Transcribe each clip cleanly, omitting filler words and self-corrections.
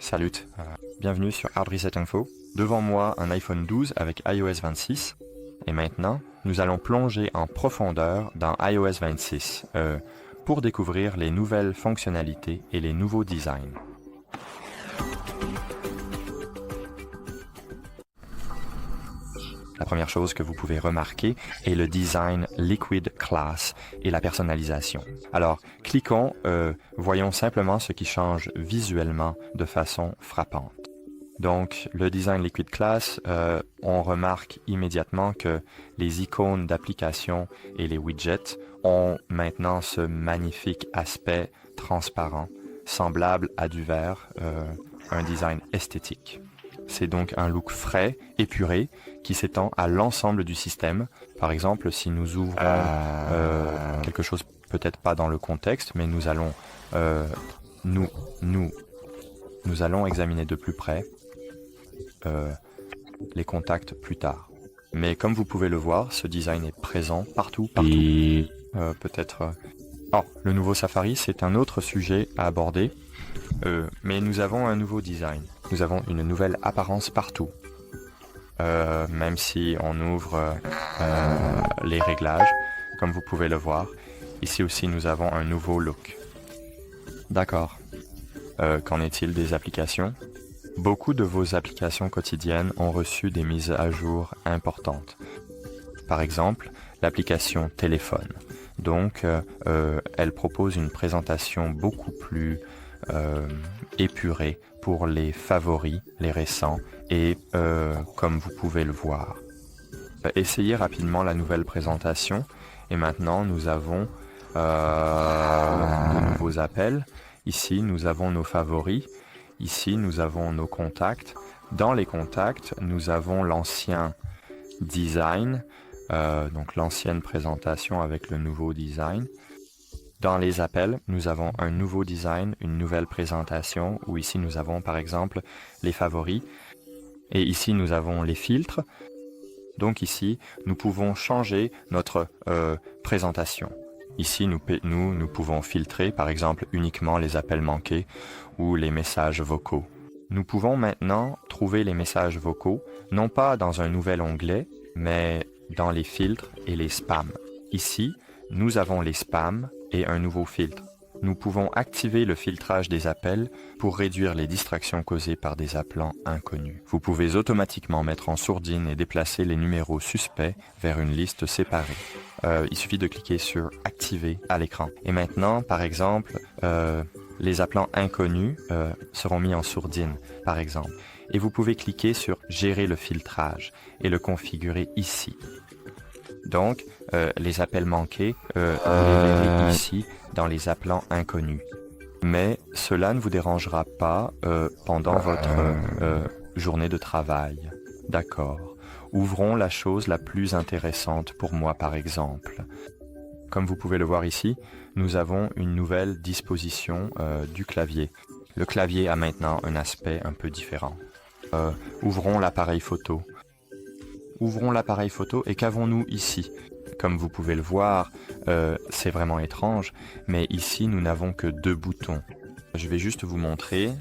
Salut, bienvenue sur Hard Reset Info. Devant moi, un iPhone 12 avec iOS 26. Et maintenant, nous allons plonger en profondeur dans iOS 26 pour découvrir les nouvelles fonctionnalités et les nouveaux designs. La première chose que vous pouvez remarquer est le design Liquid Class et la personnalisation. Alors, cliquons, voyons simplement ce qui change visuellement de façon frappante. Donc, le design Liquid Class, on remarque immédiatement que les icônes d'application et les widgets ont maintenant ce magnifique aspect transparent, semblable à du verre, un design esthétique. C'est donc un look frais, épuré, qui s'étend à l'ensemble du système. Par exemple, si nous ouvrons quelque chose, peut-être pas dans le contexte, mais nous allons nous allons examiner de plus près les contacts plus tard. Mais comme vous pouvez le voir, ce design est présent partout. Peut-être... Oh, le nouveau Safari, c'est un autre sujet à aborder. Mais nous avons un nouveau design. Nous avons une nouvelle apparence partout. Même si on ouvre les réglages, comme vous pouvez le voir. Ici aussi, nous avons un nouveau look. D'accord. Qu'en est-il des applications ? Beaucoup de vos applications quotidiennes ont reçu des mises à jour importantes. Par exemple, l'application téléphone. Donc, elle propose une présentation beaucoup plus épurée pour les favoris, les récents, et comme vous pouvez le voir. Essayez rapidement la nouvelle présentation, et maintenant nous avons de nouveaux appels. Ici, nous avons nos favoris. Ici, nous avons nos contacts. Dans les contacts, nous avons l'ancien design, donc l'ancienne présentation avec le nouveau design. Dans les appels, nous avons un nouveau design, une nouvelle présentation, où ici nous avons par exemple les favoris. Et ici nous avons les filtres. Donc ici, nous pouvons changer notre présentation. Ici, nous pouvons filtrer par exemple uniquement les appels manqués ou les messages vocaux. Nous pouvons maintenant trouver les messages vocaux, non pas dans un nouvel onglet, mais dans les filtres et les spams. Ici, nous avons les spams et un nouveau filtre. Nous pouvons activer le filtrage des appels pour réduire les distractions causées par des appelants inconnus. Vous pouvez automatiquement mettre en sourdine et déplacer les numéros suspects vers une liste séparée. Il suffit de cliquer sur « Activer » à l'écran. Et maintenant, par exemple, les appelants inconnus seront mis en sourdine, par exemple. Et vous pouvez cliquer sur « Gérer le filtrage » et le configurer ici. Donc, les appels manqués, vous les verrez ici dans les appelants inconnus. Mais cela ne vous dérangera pas pendant votre journée de travail. D'accord. Ouvrons la chose la plus intéressante pour moi, par exemple. Comme vous pouvez le voir ici, nous avons une nouvelle disposition du clavier. Le clavier a maintenant un aspect un peu différent. Ouvrons l'appareil photo. Ouvrons l'appareil photo et qu'avons-nous ici ? Comme vous pouvez le voir, c'est vraiment étrange, mais ici nous n'avons que 2 boutons. Je vais juste vous montrer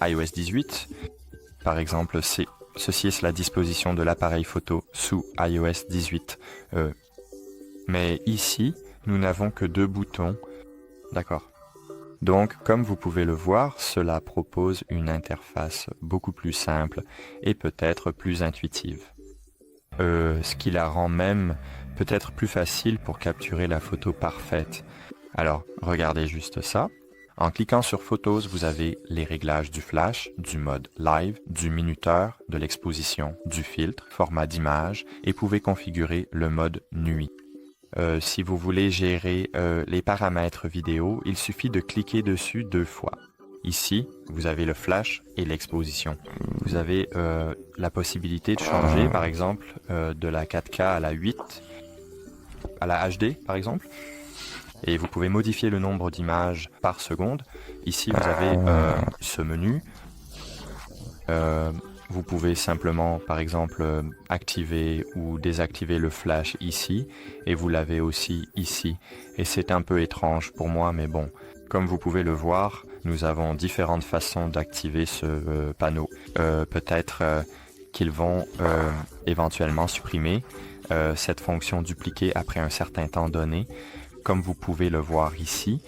iOS 18. Par exemple, ceci est la disposition de l'appareil photo sous iOS 18. Mais ici, nous n'avons que 2 boutons. D'accord. Donc, comme vous pouvez le voir, cela propose une interface beaucoup plus simple et peut-être plus intuitive. Ce qui la rend même peut-être plus facile pour capturer la photo parfaite. Alors, regardez juste ça. En cliquant sur Photos, vous avez les réglages du flash, du mode live, du minuteur, de l'exposition, du filtre, format d'image et pouvez configurer le mode nuit. Si vous voulez gérer les paramètres vidéo, il suffit de cliquer dessus 2 fois. Ici, vous avez le flash et l'exposition. Vous avez la possibilité de changer, par exemple, de la 4K à la 8, à la HD, par exemple. Et vous pouvez modifier le nombre d'images par seconde. Ici, vous avez ce menu. Vous pouvez simplement, par exemple, activer ou désactiver le flash ici. Et vous l'avez aussi ici. Et c'est un peu étrange pour moi, mais bon. Comme vous pouvez le voir, Nous avons différentes façons d'activer ce panneau. Peut-être qu'ils vont éventuellement supprimer cette fonction dupliquée après un certain temps donné. Comme vous pouvez le voir ici,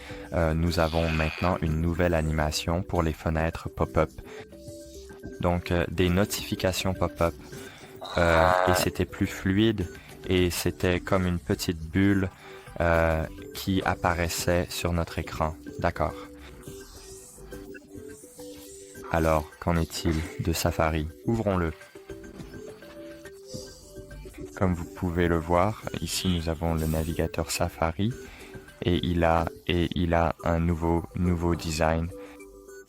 nous avons maintenant une nouvelle animation pour les fenêtres pop-up. Donc des notifications pop-up et c'était plus fluide et c'était comme une petite bulle qui apparaissait sur notre écran. D'accord. Alors, qu'en est-il de Safari? Ouvrons-le. Comme vous pouvez le voir, ici nous avons le navigateur Safari et il a un nouveau design.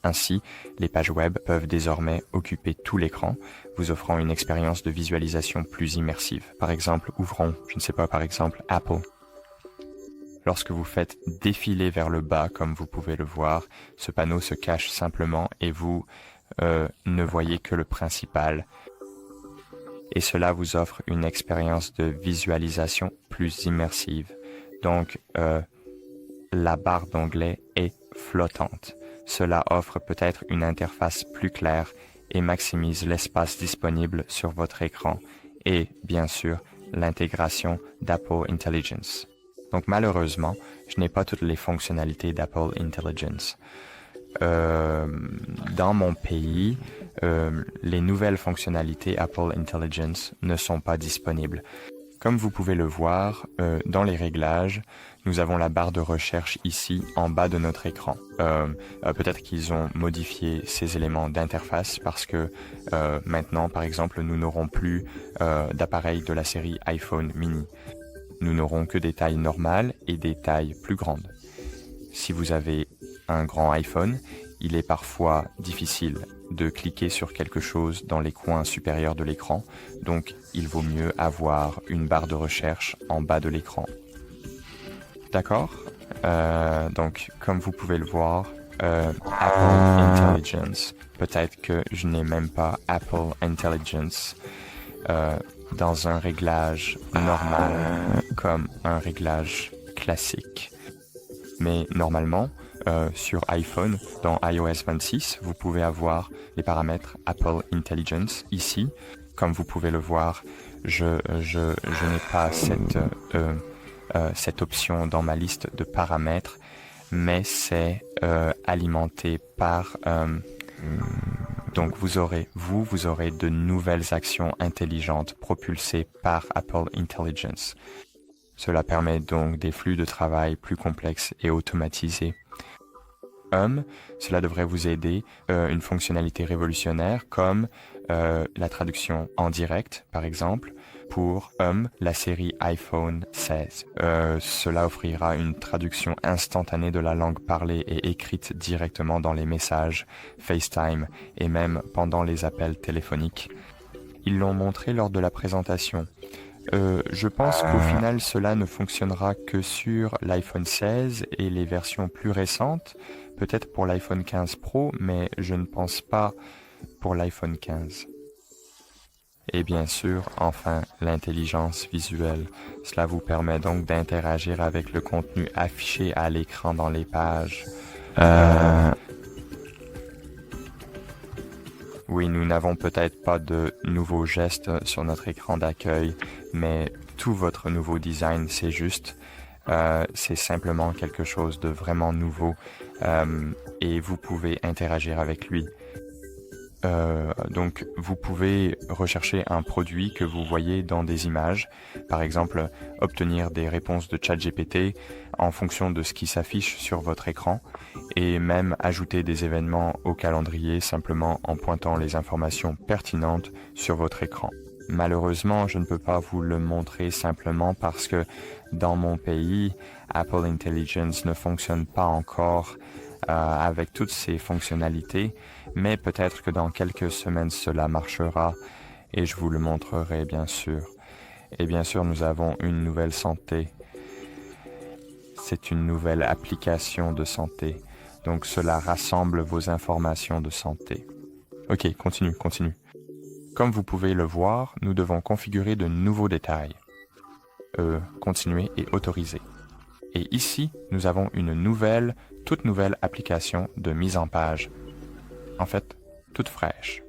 Ainsi, les pages web peuvent désormais occuper tout l'écran, vous offrant une expérience de visualisation plus immersive. Par exemple, ouvrons, par exemple, Apple. Lorsque vous faites défiler vers le bas, comme vous pouvez le voir, ce panneau se cache simplement et vous ne voyez que le principal. Et cela vous offre une expérience de visualisation plus immersive. Donc, la barre d'onglet est flottante. Cela offre peut-être une interface plus claire et maximise l'espace disponible sur votre écran et, bien sûr, l'intégration d'Apple Intelligence. Donc malheureusement, je n'ai pas toutes les fonctionnalités d'Apple Intelligence. Dans mon pays, les nouvelles fonctionnalités Apple Intelligence ne sont pas disponibles. Comme vous pouvez le voir, dans les réglages, nous avons la barre de recherche ici en bas de notre écran. Peut-être qu'ils ont modifié ces éléments d'interface parce que maintenant, par exemple, nous n'aurons plus d'appareils de la série iPhone mini. Nous n'aurons que des tailles normales et des tailles plus grandes. Si vous avez un grand iPhone, il est parfois difficile de cliquer sur quelque chose dans les coins supérieurs de l'écran, donc il vaut mieux avoir une barre de recherche en bas de l'écran. D'accord? Donc, comme vous pouvez le voir, Apple Intelligence. Peut-être que je n'ai même pas Apple Intelligence dans un réglage normal, comme un réglage classique. Mais normalement, sur iPhone, dans iOS 26, vous pouvez avoir les paramètres Apple Intelligence ici. Comme vous pouvez le voir, je n'ai pas cette option dans ma liste de paramètres, mais c'est alimenté par... donc vous aurez de nouvelles actions intelligentes propulsées par Apple Intelligence. Cela permet donc des flux de travail plus complexes et automatisés. Cela devrait vous aider, une fonctionnalité révolutionnaire comme la traduction en direct, par exemple, pour la série iPhone 16. Cela offrira une traduction instantanée de la langue parlée et écrite directement dans les messages, FaceTime et même pendant les appels téléphoniques. Ils l'ont montré lors de la présentation. Je pense qu'au final, cela ne fonctionnera que sur l'iPhone 16 et les versions plus récentes, peut-être pour l'iPhone 15 Pro, mais je ne pense pas pour l'iPhone 15. Et bien sûr, enfin, l'intelligence visuelle. Cela vous permet donc d'interagir avec le contenu affiché à l'écran dans les pages. Oui, nous n'avons peut-être pas de nouveaux gestes sur notre écran d'accueil, mais tout votre nouveau design, c'est simplement quelque chose de vraiment nouveau et vous pouvez interagir avec lui. Donc vous pouvez rechercher un produit que vous voyez dans des images, par exemple obtenir des réponses de ChatGPT en fonction de ce qui s'affiche sur votre écran et même ajouter des événements au calendrier simplement en pointant les informations pertinentes sur votre écran. Malheureusement, je ne peux pas vous le montrer simplement parce que dans mon pays, Apple Intelligence ne fonctionne pas encore avec toutes ces fonctionnalités, mais peut-être que dans quelques semaines cela marchera et je vous le montrerai bien sûr. Et bien sûr, nous avons une nouvelle santé. C'est une nouvelle application de santé. Donc cela rassemble vos informations de santé. Ok, continue. Comme vous pouvez le voir, nous devons configurer de nouveaux détails. Continuer et autoriser. Et ici, nous avons une toute nouvelle application de mise en page. En fait, toute fraîche.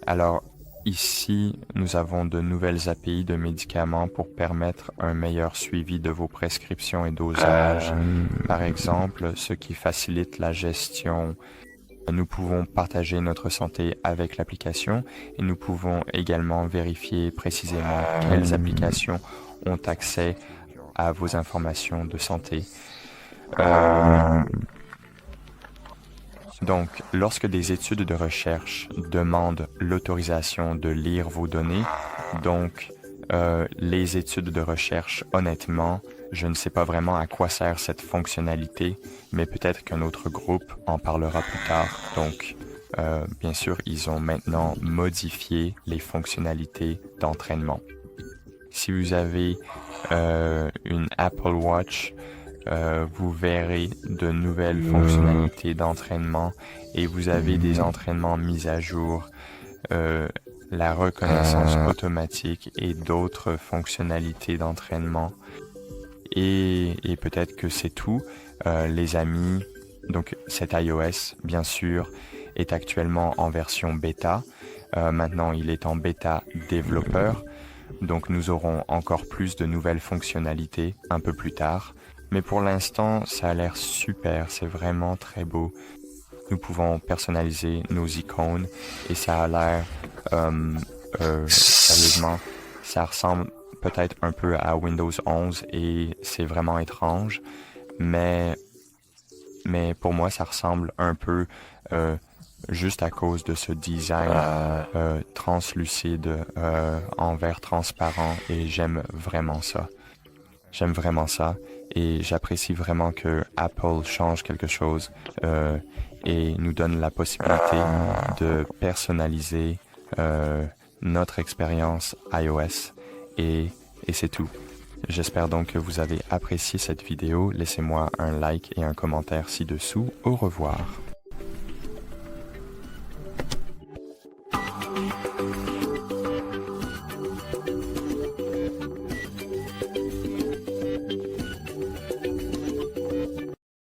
Alors, ici, nous avons de nouvelles API de médicaments pour permettre un meilleur suivi de vos prescriptions et dosages. Par exemple, ce qui facilite la gestion. Nous pouvons partager notre santé avec l'application et nous pouvons également vérifier précisément quelles applications ont accès à vos informations de santé. Donc, lorsque des études de recherche demandent l'autorisation de lire vos données, donc les études de recherche, honnêtement, je ne sais pas vraiment à quoi sert cette fonctionnalité, mais peut-être qu'un autre groupe en parlera plus tard. Donc, bien sûr, ils ont maintenant modifié les fonctionnalités d'entraînement. Si vous avez une Apple Watch, vous verrez de nouvelles fonctionnalités d'entraînement et vous avez des entraînements mis à jour, la reconnaissance automatique et d'autres fonctionnalités d'entraînement. Et peut-être que c'est tout, les amis. Donc cet iOS, bien sûr, est actuellement en version bêta. Maintenant, il est en bêta développeur. Donc nous aurons encore plus de nouvelles fonctionnalités un peu plus tard. Mais pour l'instant, ça a l'air super, c'est vraiment très beau. Nous pouvons personnaliser nos icônes et ça a l'air, sérieusement, ça ressemble peut-être un peu à Windows 11 et c'est vraiment étrange. Mais pour moi, ça ressemble un peu juste à cause de ce design translucide en verre transparent et j'aime vraiment ça. J'aime vraiment ça et j'apprécie vraiment que Apple change quelque chose et nous donne la possibilité de personnaliser notre expérience iOS et c'est tout. J'espère donc que vous avez apprécié cette vidéo. Laissez-moi un like et un commentaire ci-dessous. Au revoir.